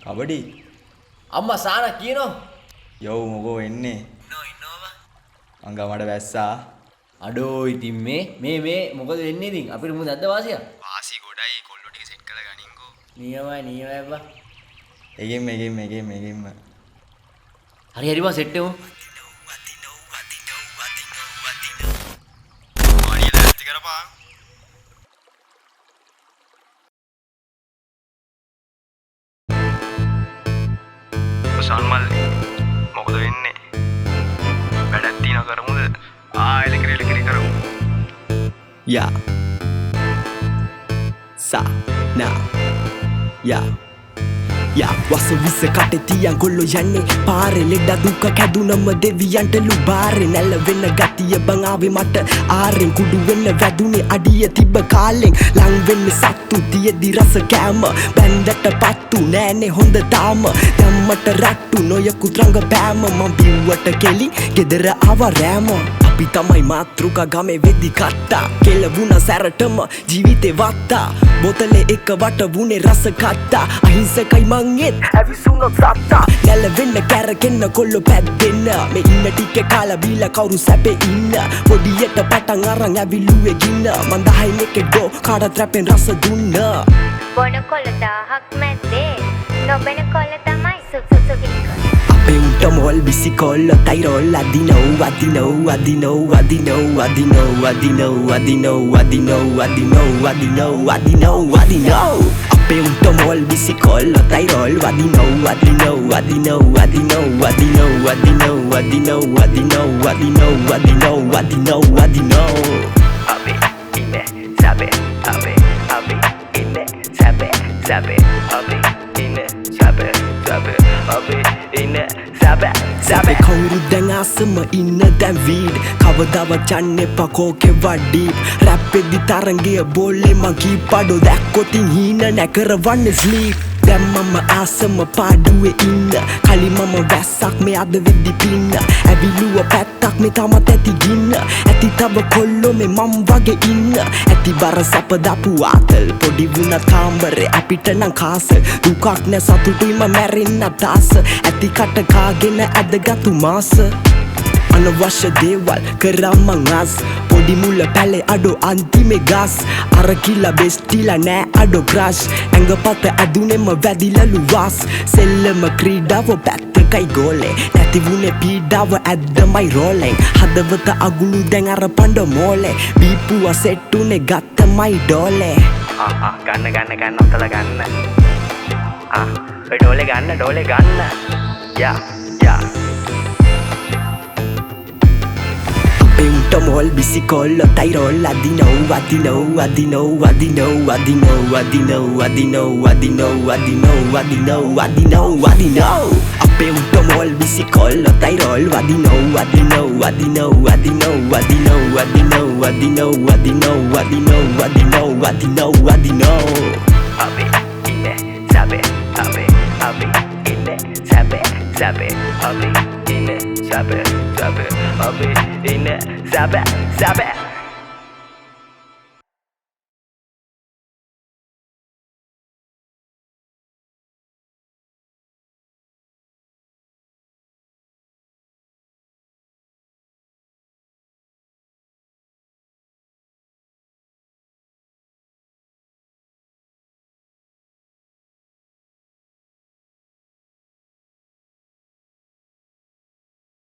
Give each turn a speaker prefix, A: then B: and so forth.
A: කබඩි
B: අම්මා සාන කියනෝ
A: යෝ මොකෝ එන්නේ
B: ඉන්නවා
A: මංගා මඩ වැස්සා
B: අඩෝ ඉතින් මේ මොකද වෙන්නේ ඉතින් අපිට මොකද අද්ද වාසිය
A: වාසි ගොඩයි කොල්ලෝ ටික සෙට් කරලා ගනින්කෝ
B: නියමයි බා
A: එගෙම්ම
B: හරි බා සෙට් වෙමු
A: මාරිය ලෑස්ති කරපන් සල්මල් මොකද වෙන්නේ වැඩක් තියන කරමුද එලකිරි කරමු යා සා නා යා වස විස කටේ තියන් ගොල්ලෝ යන්නේ පාරේ ලෙඩ දුක කැදුනම දෙවියන්ටලු බාරේ නැල වෙන ගතිය බං ආවේ මට ආරෙන් කුඩු වෙන්න වැදුනේ අඩිය තිබ්බ කාලෙන් ලං වෙන්න සත්තු තියේදි රස කෑම බැන්දට පත්තු නෑනේ හොඳ තාම දැම්මට රට්ටු නොයකුත් රංග පෑම මං බිව්වට කෙලින් ගෙදර ආව රෑම අපි තමයි මාතෘකා ගමේ වෙදි කට්ටා කෙලවුණ සැරටම ජීවිතේ වත්තා බොතලේ එක වට වුණේ රස කට්ටා අහිංසකයි මං ඒත් ඇවිසුනොත් සත්තා නැලවෙන්න කැරකෙන්න කොල්ලෝ පැද්දෙන්න මේ ඉන්න ටිකේ කාලා බීලා කවුරු සැපේ ඉන්න පොඩියට පටන් අරන් ඇවිලුවේ ගින්න මං 10 එකේ ගෝ කාටත් රැපෙන් රස දුන්න
C: බොන කොළ 1000ක් මැද්දේ නොබෙන කොළ තමයි සුසුසු හික්ක
A: අපේ උන්ට මොල් බිසිකොල්ල තයිරොල් අදිනෝ අපේ උන්ට මොල් බිසිකොල්ල තයිරොල් සැබේ කවුරු දැන් ආසම ඉන්න දැන් වීඩ් කවදාවත් යන්න එපා කෝකේ වඩීප් රැප්පෙදි තරංගය බෝලේ මගී පඩෝ දැක්කොතින් හීන නැකරවන්න ස්ලීප් දැන් මම ආසම පාඩුවේ ඉන්න කලින් මම වැස්සක් මේ අද වෙද්දි පින්න ඇවිලුව පැත්තක් මේ තමත් ඇති ගින්න ඇති තව කොල්ලෝ මේ මම් වගේ ඉන්න ඇති බර සැප දපු ආතල් පොඩි වුණත් කාමරේ අපිට නම් කාස දුකක් නැ සතුටුයිම මැරෙන්න තාස ඇති කට කාගෙන ඇදගත්තු මාස අනවශ්‍ය දේවල් කරාමං අස් පොඩි මුල පැලේ අඩෝ අන්තිමේ ගස් අර කිල්ලා බෙස්ටිලා නෑ අඩෝ ක්‍රෂ් ඇඟපත ඇදුනෙම වැදිලලු වාස් සෙල්ලම ක්‍රීඩාව පැත්තකයි ගෝලේ නැති වුණේ පීඩාව ඇද්දමයි රෝලෙන් හදවත අගුළු දැන් අර පණ්ඩ මෝලේ බීපුවා සෙට්ටුනේ ගත්තමයි ඩෝලේ
D: ගන්න ඔතල ගන්න ඩෝලේ ගන්න යා
A: Pinto mol bicicolo tyrol adino Pinto mol bicicolo tyrol adino
D: Abi ine sabe abi ine sabe abi ine sabe abi ine sabe